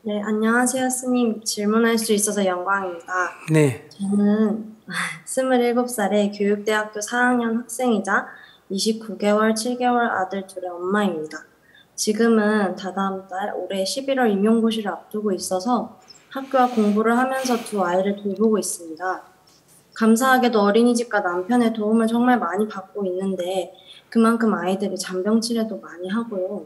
네, 안녕하세요, 스님. 질문할 수 있어서 영광입니다. 네. 저는 27살의 교육대학교 4학년 학생이자 29개월, 7개월 아들 둘의 엄마입니다. 지금은 다다음 달 올해 11월 임용고시를 앞두고 있어서 학교와 공부를 하면서 두 아이를 돌보고 있습니다. 감사하게도 어린이집과 남편의 도움을 정말 많이 받고 있는데 그만큼 아이들이 잔병 치레도 많이 하고요.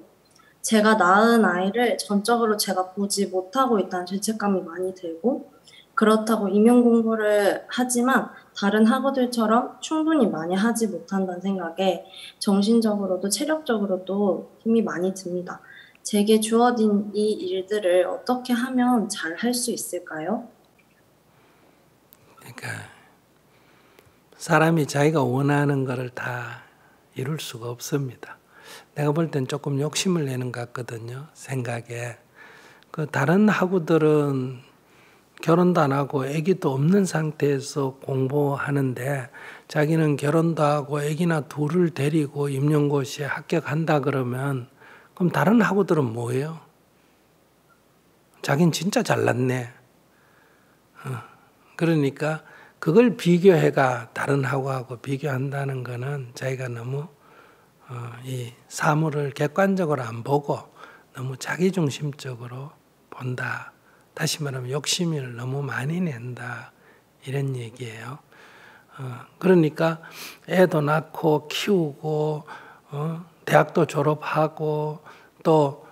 제가 낳은 아이를 전적으로 제가 보지 못하고 있다는 죄책감이 많이 들고, 그렇다고 임용 공부를 하지만 다른 학우들처럼 충분히 많이 하지 못한다는 생각에 정신적으로도 체력적으로도 힘이 많이 듭니다. 제게 주어진 이 일들을 어떻게 하면 잘 할 수 있을까요? 그러니까 사람이 자기가 원하는 것을 다 이룰 수가 없습니다. 내가 볼 땐 조금 욕심을 내는 것 같거든요. 생각에. 그 다른 학우들은 결혼도 안 하고 아기도 없는 상태에서 공부하는데 자기는 결혼도 하고 아기나 둘을 데리고 임용고시에 합격한다 그러면 그럼 다른 학우들은 뭐예요? 자긴 진짜 잘났네. 그러니까 그걸 비교해가 다른 학우하고 비교한다는 거는 자기가 너무 이 사물을 객관적으로 안 보고 너무 자기중심적으로 본다. 다시 말하면 욕심을 너무 많이 낸다. 이런 얘기예요. 그러니까 애도 낳고 키우고 대학도 졸업하고 또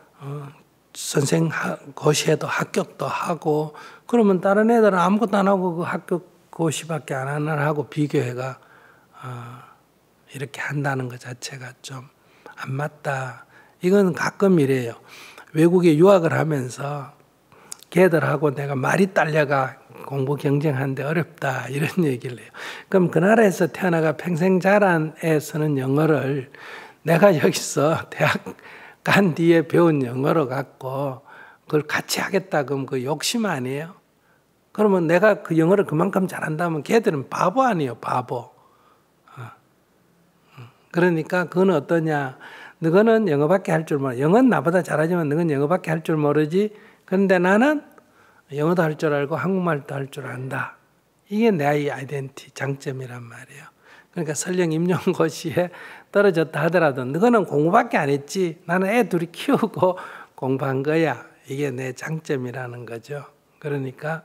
선생 고시에도 합격도 하고 그러면 다른 애들은 아무것도 안 하고 그 합격 고시밖에 안 하는 하고 비교해가 이렇게 한다는 것 자체가 좀 안 맞다. 이건 가끔 이래요. 외국에 유학을 하면서 걔들하고 내가 말이 딸려가 공부 경쟁하는데 어렵다 이런 얘기를 해요. 그럼 그 나라에서 태어나가 평생 자란 애 쓰는 영어를 내가 여기서 대학 간 뒤에 배운 영어로 갖고 그걸 같이 하겠다 그러면 그 욕심 아니에요? 그러면 내가 그 영어를 그만큼 잘한다면 걔들은 바보 아니에요, 바보. 그러니까 그건 어떠냐? 너는 영어밖에 할 줄 몰라. 영어는 나보다 잘하지만 너는 영어밖에 할 줄 모르지. 그런데 나는 영어도 할 줄 알고 한국말도 할 줄 안다. 이게 내 아이덴티 장점이란 말이에요. 그러니까 설령 임용고시에 떨어졌다 하더라도 너는 공부밖에 안 했지. 나는 애 둘이 키우고 공부한 거야. 이게 내 장점이라는 거죠. 그러니까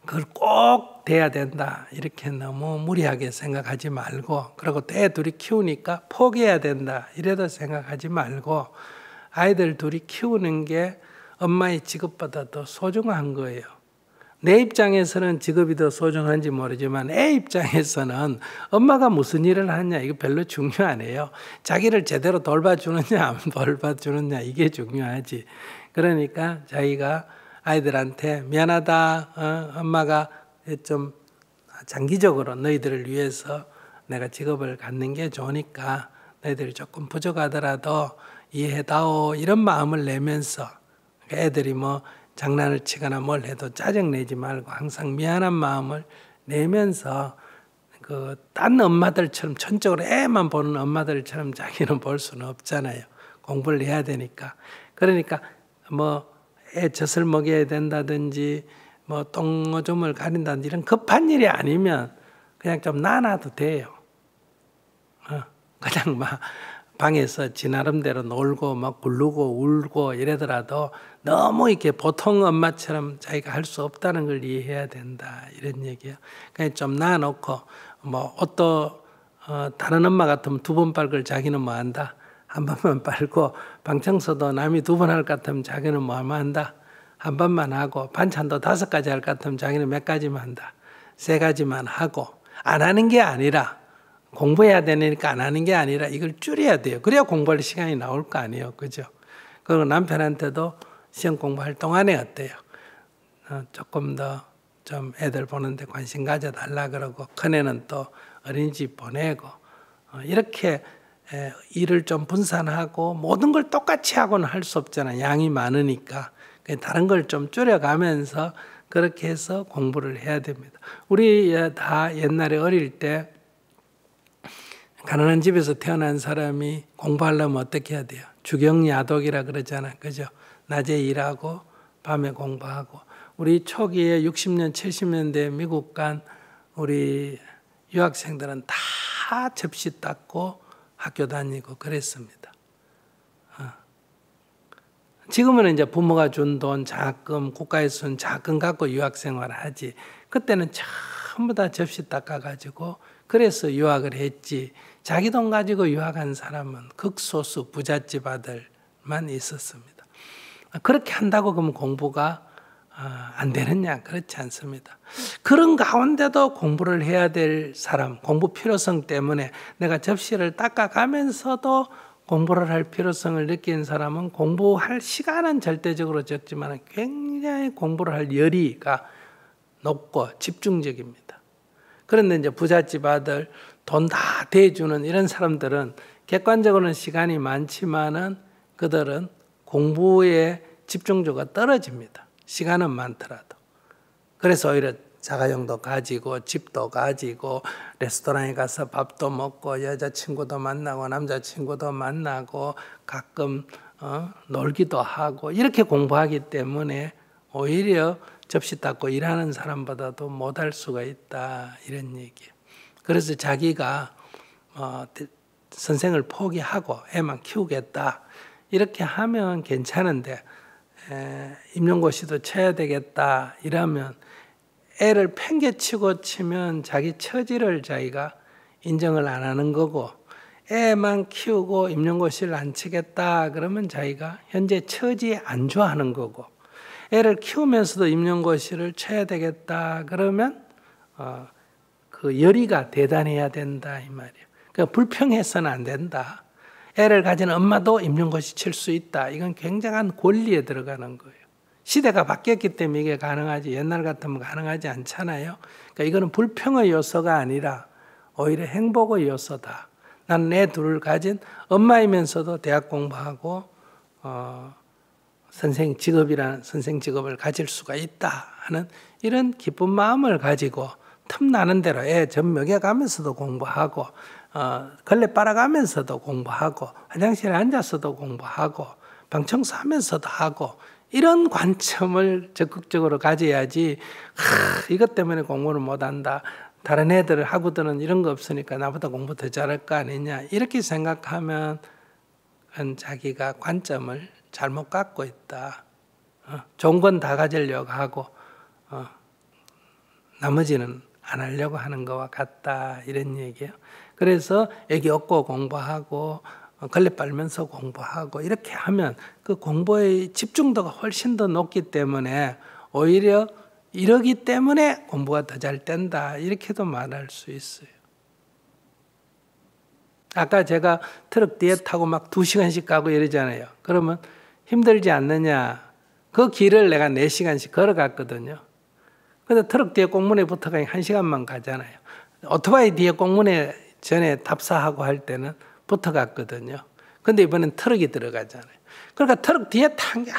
그걸 꼭 돼야 된다. 이렇게 너무 무리하게 생각하지 말고, 그리고 또 애 둘이 키우니까 포기해야 된다. 이래도 생각하지 말고, 아이들 둘이 키우는 게 엄마의 직업보다 더 소중한 거예요. 내 입장에서는 직업이 더 소중한지 모르지만 애 입장에서는 엄마가 무슨 일을 하냐 이거 별로 중요 안 해요. 자기를 제대로 돌봐주느냐 안 돌봐주느냐 이게 중요하지. 그러니까 자기가 아이들한테 미안하다. 엄마가 좀 장기적으로 너희들을 위해서 내가 직업을 갖는 게 좋으니까 너희들이 조금 부족하더라도 이해해다오 이런 마음을 내면서 애들이 뭐 장난을 치거나 뭘 해도 짜증내지 말고 항상 미안한 마음을 내면서 그 딴 엄마들처럼 전적으로 애만 보는 엄마들처럼 자기는 볼 수는 없잖아요. 공부를 해야 되니까. 그러니까 뭐 애 젖을 먹여야 된다든지 뭐 똥오줌을 가린다든지 이런 급한 일이 아니면 그냥 좀 놔놔도 돼요. 그냥 막 방에서 지 나름대로 놀고 막 굴르고 울고 이러더라도 너무 이렇게 보통 엄마처럼 자기가 할 수 없다는 걸 이해해야 된다 이런 얘기예요. 그냥 좀 놔놓고 뭐 옷도 다른 엄마 같으면 두 번 빨걸 자기는 뭐 한다. 한 번만 빨고 방 청소도 남이 두 번 할 것 같으면 자기는 뭐 하면 한다. 한 번만 하고 반찬도 5가지 할 것 같으면 자기는 몇 가지만 한다. 3가지만 하고 안 하는 게 아니라 공부해야 되니까 안 하는 게 아니라 이걸 줄여야 돼요. 그래야 공부할 시간이 나올 거 아니에요. 그죠? 그리고 남편한테도 시험 공부할 동안에 어때요? 조금 더 좀 애들 보는데 관심 가져달라 그러고 큰애는 또 어린이집 보내고 이렇게 일을 좀 분산하고 모든 걸 똑같이 하고는 할 수 없잖아요. 양이 많으니까. 다른 걸 좀 줄여가면서 그렇게 해서 공부를 해야 됩니다. 우리 다 옛날에 어릴 때 가난한 집에서 태어난 사람이 공부하려면 어떻게 해야 돼요? 주경야독이라 그러잖아. 그죠? 낮에 일하고 밤에 공부하고. 우리 초기에 60년, 70년대 미국 간 우리 유학생들은 다 접시 닦고 학교 다니고 그랬습니다. 지금은 이제 부모가 준 돈, 장학금, 국가에서 준 장학금 갖고 유학생활을 하지. 그때는 전부 다 접시 닦아가지고 그래서 유학을 했지. 자기 돈 가지고 유학한 사람은 극소수 부잣집 아들만 있었습니다. 그렇게 한다고 그러면 공부가 안 되느냐? 그렇지 않습니다. 그런 가운데도 공부를 해야 될 사람, 공부 필요성 때문에 내가 접시를 닦아가면서도 공부를 할 필요성을 느낀 사람은 공부할 시간은 절대적으로 적지만 굉장히 공부를 할 열의가 높고 집중적입니다. 그런데 이제 부잣집 아들 돈 다 대주는 이런 사람들은 객관적으로는 시간이 많지만은 그들은 공부에 집중도가 떨어집니다. 시간은 많더라도. 그래서 오히려 자가용도 가지고 집도 가지고 레스토랑에 가서 밥도 먹고 여자친구도 만나고 남자친구도 만나고 가끔 놀기도 하고 이렇게 공부하기 때문에 오히려 접시 닦고 일하는 사람보다도 못할 수가 있다 이런 얘기예요. 그래서 자기가 선생을 포기하고 애만 키우겠다 이렇게 하면 괜찮은데 임용고시도 쳐야 되겠다 이러면 애를 팽개치고 치면 자기 처지를 자기가 인정을 안 하는 거고 애만 키우고 임용고시를 안 치겠다 그러면 자기가 현재 처지에 안 좋아하는 거고 애를 키우면서도 임용고시를 쳐야 되겠다 그러면 그 열의가 대단해야 된다 이 말이에요. 그러니까 불평해서는 안 된다. 애를 가진 엄마도 임용고시 칠 수 있다. 이건 굉장한 권리에 들어가는 거예요. 시대가 바뀌었기 때문에 이게 가능하지 옛날 같으면 가능하지 않잖아요. 그러니까 이거는 불평의 요소가 아니라 오히려 행복의 요소다. 나는 내 둘을 가진 엄마이면서도 대학 공부하고 선생 직업을 가질 수가 있다 하는 이런 기쁜 마음을 가지고 틈나는 대로 애 젖 먹여가면서도 공부하고 걸레 빨아가면서도 공부하고 화장실에 앉아서도 공부하고 방 청소하면서도 하고 이런 관점을 적극적으로 가져야지 이것 때문에 공부를 못한다. 다른 애들 하고들은 이런 거 없으니까 나보다 공부 더 잘할 거 아니냐. 이렇게 생각하면 자기가 관점을 잘못 갖고 있다. 좋은 건 다 가지려고 하고 나머지는 안 하려고 하는 것과 같다. 이런 얘기예요. 그래서 애기 업고 공부하고 걸레 빨면서 공부하고 이렇게 하면 그 공부의 집중도가 훨씬 더 높기 때문에 오히려 이러기 때문에 공부가 더 잘 된다 이렇게도 말할 수 있어요. 아까 제가 트럭 뒤에 타고 막 2시간씩 가고 이러잖아요. 그러면 힘들지 않느냐. 그 길을 내가 4시간씩 걸어갔거든요. 근데 트럭 뒤에 공문에 붙어가니 1시간만 가잖아요. 오토바이 뒤에 공문에 전에 답사하고 할 때는 붙어갔거든요. 근데 이번엔 트럭이 들어가잖아요. 그러니까 트럭 뒤에 탄 게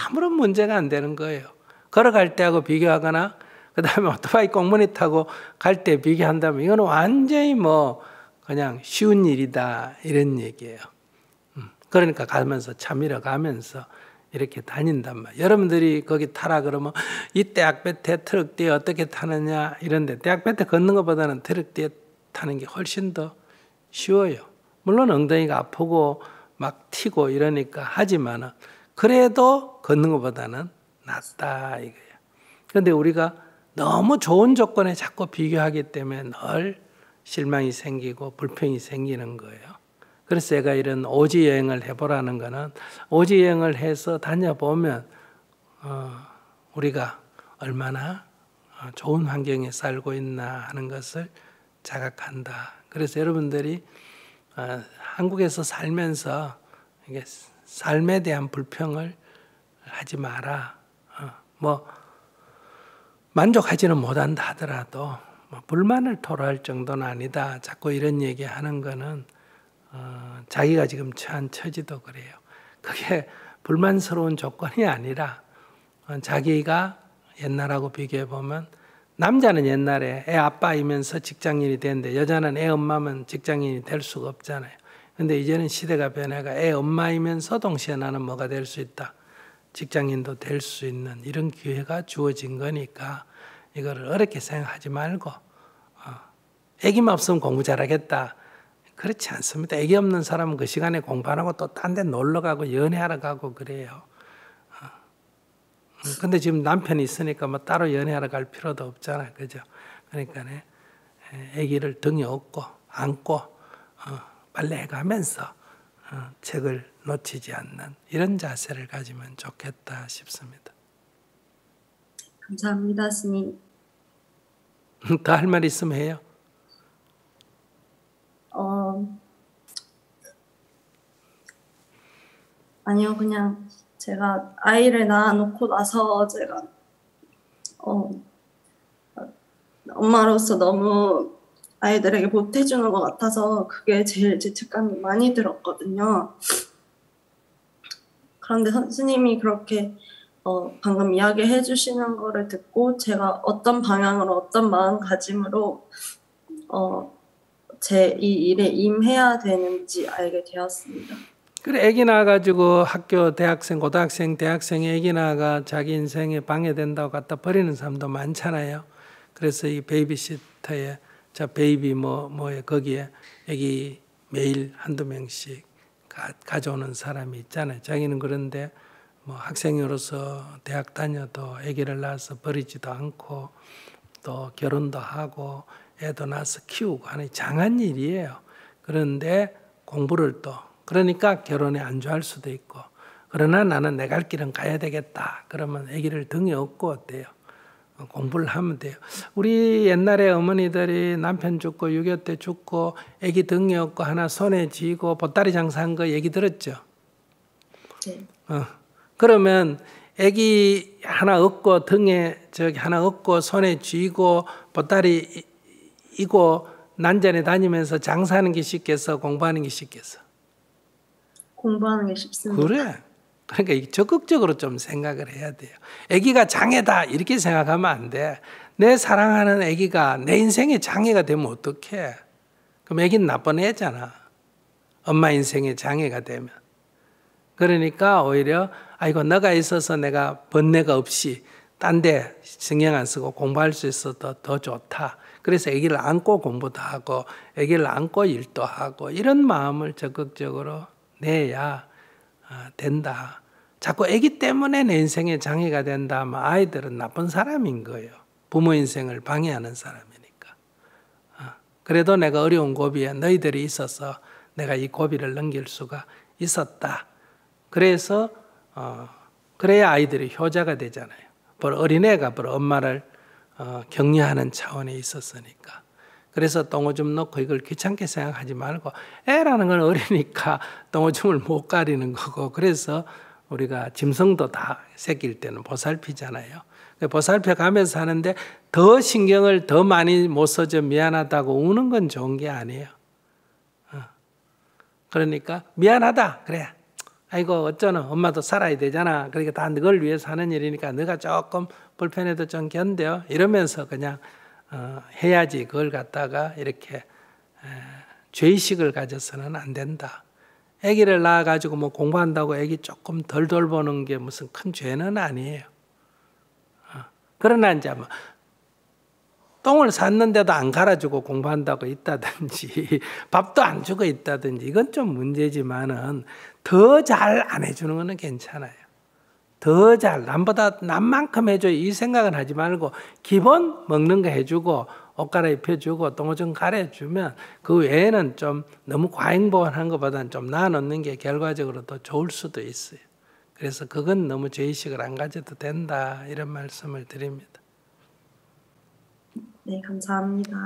아무런 문제가 안 되는 거예요. 걸어갈 때하고 비교하거나 그 다음에 오토바이 공문에 타고 갈 때 비교한다면 이거는 완전히 그냥 쉬운 일이다 이런 얘기예요. 그러니까 가면서 차 밀어가면서 이렇게 다닌단 말이에요. 여러분들이 거기 타라 그러면 이 대학 볕에 트럭 뒤에 어떻게 타느냐 이런데 대학 볕에 걷는 것보다는 트럭 뒤에 타는 게 훨씬 더 쉬워요. 물론 엉덩이가 아프고 막 튀고 이러니까 하지만은 그래도 걷는 것보다는 낫다 이거예요. 그런데 우리가 너무 좋은 조건에 자꾸 비교하기 때문에 늘 실망이 생기고 불평이 생기는 거예요. 그래서 제가 이런 오지 여행을 해보라는 거는 오지 여행을 해서 다녀보면 우리가 얼마나 좋은 환경에 살고 있나 하는 것을 자각한다. 그래서 여러분들이 한국에서 살면서 이게 삶에 대한 불평을 하지 마라. 만족하지는 못한다 하더라도 불만을 토로할 정도는 아니다. 자꾸 이런 얘기하는 거는 자기가 지금 처한 처지도 그래요. 그게 불만스러운 조건이 아니라 자기가 옛날하고 비교해 보면 남자는 옛날에 애 아빠이면서 직장인이 되는데 여자는 애 엄마면 직장인이 될 수가 없잖아요. 근데 이제는 시대가 변해가 애 엄마이면서 동시에 나는 뭐가 될 수 있다. 직장인도 될 수 있는 이런 기회가 주어진 거니까 이거를 어렵게 생각하지 말고 애기만 없으면 공부 잘하겠다. 그렇지 않습니다. 애기 없는 사람은 그 시간에 공부 안 하고 또 딴 데 놀러 가고 연애하러 가고 그래요. 근데 지금 남편이 있으니까 뭐 따로 연애하러 갈 필요도 없잖아요. 그죠? 그러니까 애기를 등에 업고 안고 빨래 가면서 책을 놓치지 않는 이런 자세를 가지면 좋겠다 싶습니다. 감사합니다, 스님. 더 할 말 있으면 해요. 아니요, 그냥 제가 아이를 낳아놓고 나서 제가 엄마로서 너무 아이들에게 보태주는 것 같아서 그게 제일 죄책감이 많이 들었거든요. 그런데 스님이 그렇게 방금 이야기해 주시는 거를 듣고 제가 어떤 방향으로 어떤 마음가짐으로 제 이 일에 임해야 되는지 알게 되었습니다. 그래, 애기 낳아가지고 학교, 대학생, 고등학생, 대학생이 애기 낳아가 자기 인생에 방해된다고 갖다 버리는 사람도 많잖아요. 그래서 이 베이비시터에 베이비 뭐에 거기에 애기 매일 한두 명씩 가져오는 사람이 있잖아요. 자기는 그런데 뭐 학생으로서 대학 다녀도 아기를 낳아서 버리지도 않고 또 결혼도 하고 애도 낳아서 키우고 하는 장한 일이에요. 그런데 공부를 또 그러니까 결혼에 안주할 수도 있고 그러나 나는 내 갈 길은 가야 되겠다. 그러면 아기를 등에 업고 어때요? 공부를 하면 돼요. 우리 옛날에 어머니들이 남편 죽고 6.25 때 죽고 아기 등에 업고 하나 손에 쥐고 보따리 장사한 거 얘기 들었죠? 네. 그러면 아기 하나 업고 등에 하나 업고 손에 쥐고 보따리 이고 난전에 다니면서 장사하는 게 쉽겠어? 공부하는 게 쉽겠어? 공부하는 게 쉽습니다. 그래. 그러니까 적극적으로 좀 생각을 해야 돼요. 아기가 장애다 이렇게 생각하면 안 돼. 내 사랑하는 아기가 내 인생의 장애가 되면 어떡해? 그럼 아기는 나쁜 애잖아. 엄마 인생의 장애가 되면. 그러니까 오히려 아이고 너가 있어서 내가 번뇌가 없이 딴 데 신경 안 쓰고 공부할 수 있어서 더 좋다. 그래서 아기를 안고 공부도 하고 아기를 안고 일도 하고 이런 마음을 적극적으로 내야 된다. 자꾸 아기 때문에 내 인생에 장애가 된다 하면 아이들은 나쁜 사람인 거예요. 부모 인생을 방해하는 사람이니까. 그래도 내가 어려운 고비에 너희들이 있어서 내가 이 고비를 넘길 수가 있었다. 그래서 그래야 아이들이 효자가 되잖아요. 어린애가 엄마를 격려하는 차원에 있었으니까. 그래서 똥오줌 넣고 이걸 귀찮게 생각하지 말고 애라는 건 어리니까 똥오줌을 못 가리는 거고 그래서 우리가 짐승도 다 새끼일 때는 보살피잖아요. 보살펴 가면서 하는데 더 신경을 더 많이 못 써줘 미안하다고 우는 건 좋은 게 아니에요. 그러니까 미안하다 그래. 아이고 어쩌노 엄마도 살아야 되잖아. 그러니까 다 너를 위해서 하는 일이니까 너가 조금 불편해도 좀 견뎌 이러면서 그냥 해야지 그걸 갖다가 이렇게 죄의식을 가져서는 안 된다. 아기를 낳아가지고 뭐 공부한다고 아기 조금 덜 돌보는 게 무슨 큰 죄는 아니에요. 그러나 이제 뭐 똥을 쌌는데도 안 갈아주고 공부한다고 있다든지 밥도 안 주고 있다든지 이건 좀 문제지만은 더 잘 안 해주는 거는 괜찮아요. 더 잘 남보다 남만큼 해줘 이 생각은 하지 말고 기본 먹는 거 해주고 옷 갈아입혀주고 똥오줌 갈아주면 그 외에는 좀 너무 과잉보완한 것보다는 좀 나눠놓는 게 결과적으로 더 좋을 수도 있어요. 그래서 그건 너무 죄의식을 안 가져도 된다 이런 말씀을 드립니다. 네, 감사합니다.